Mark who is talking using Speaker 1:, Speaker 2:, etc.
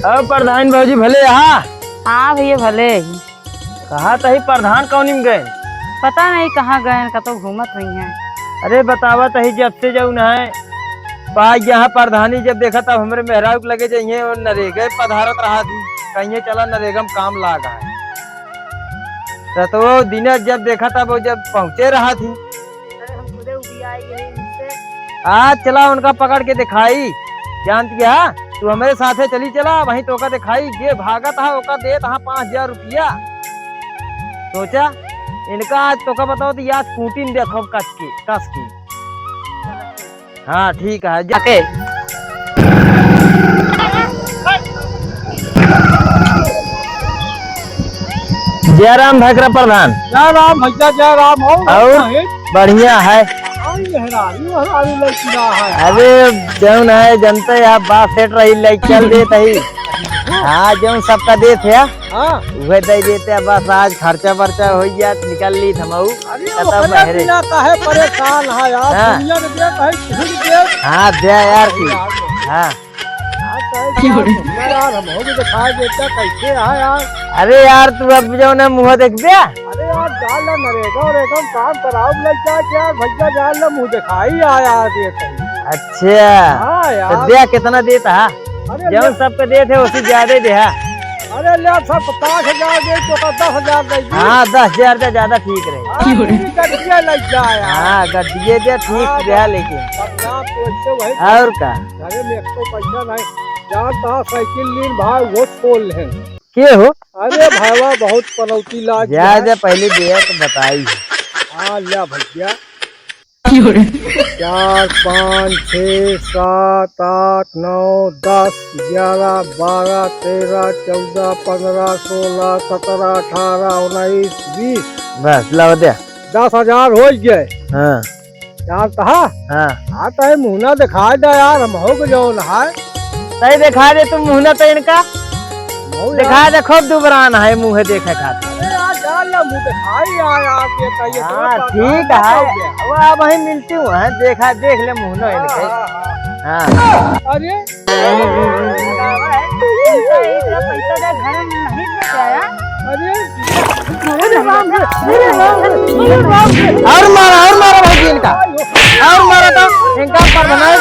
Speaker 1: अब प्रधान भाजी भले यहाँ।
Speaker 2: हाँ भैया भले।
Speaker 1: कहा तही प्रधान कौन गए?
Speaker 2: पता नहीं कहाँ गए, कतो घूमत हुई हैं।
Speaker 1: अरे बतावा तही जब से जाऊ न है पाई यहाँ प्रधानी जब देखा तब हमरे मेहराब लगे जाइए और नरेगा पधारत रहा थी कहीं चला नरेगा में काम लागा है तो वो दिन जब देखा तब वो जब पहुंचे रहा थी।
Speaker 2: अरे हम खुदे उभी आई गए इनसे।
Speaker 1: आज चला उनका पकड़ के दिखाई जानती क्या तू हमारे साथे चली चला वहीं तो का दिखाई ये भागत है ओका दे 5,000 रुपया। सोचा इनका आज तो का बताओ तो आज स्कूटी में देखो कस की। हाँ ठीक है जाके जय राम भैकरा प्रधान।
Speaker 3: जय राम भैया जय राम।
Speaker 1: और बढ़िया है। अरे जौन है जनते आप बात सेट रही लाइक चल देते ही। हाँ जौन सबका देते है वह दे देते हैं बस आज खर्चा वर्चा हो गया निकल ली थमाऊ।
Speaker 3: परेशान है यार।
Speaker 1: हाँ दे यार की। हाँ
Speaker 3: यार हम हो दिखाई देता कैसे है यार।
Speaker 1: अरे यार तू अब जो ना मुँह देख दे।
Speaker 3: अरे यार जान ला नरेगा और एकदम काम कराओ लग क्या भैया जान ला मुँह दिखाई आया देते।
Speaker 1: अच्छा
Speaker 3: हाँ यार
Speaker 1: तो दे कितना देता है? जब सबको देते उससे ज्यादा दे।
Speaker 3: अरे ले सब 50,000 दे तो 10,000 दे।
Speaker 1: हाँ 10,000 से ज्यादा ठीक रहे।
Speaker 3: गड्डिया लग जाए।
Speaker 1: हाँ गड्डिये दे ठीक रहा लेकिन और का।
Speaker 3: अरे मेरे को पैसा नहीं जानता साइकिल लीन भाई वो खोल ले
Speaker 1: के हो?
Speaker 3: अरे भाईवा बहुत पनौती लाग
Speaker 1: ज्यादा पहले दिया तो बताई।
Speaker 3: हाँ लिया भैया 4 5 6 7 8 9 10 11 12 13 14 15 16 17 18 19 20
Speaker 1: बस लाओ दे
Speaker 3: 10,000 हो गए।
Speaker 1: हाँ
Speaker 3: यार तहा
Speaker 1: हाँ
Speaker 3: आता है मुँह दिखा दे यार हम हो गए है
Speaker 1: सही दिखा दे तुम मुँह तो इनका दिखा दे खूब दुबरान है मुँह देखे खाते।
Speaker 3: मुँह दिखाई आया
Speaker 1: हाँ ठीक है वो अब वहीं मिलती हूँ देखा देख ले मुँह नो इनके। हाँ
Speaker 3: अरे
Speaker 2: पैसा दे घर में नहीं लेके आया।
Speaker 1: और मारा भाई इनका और मारा तो इनका प्रधान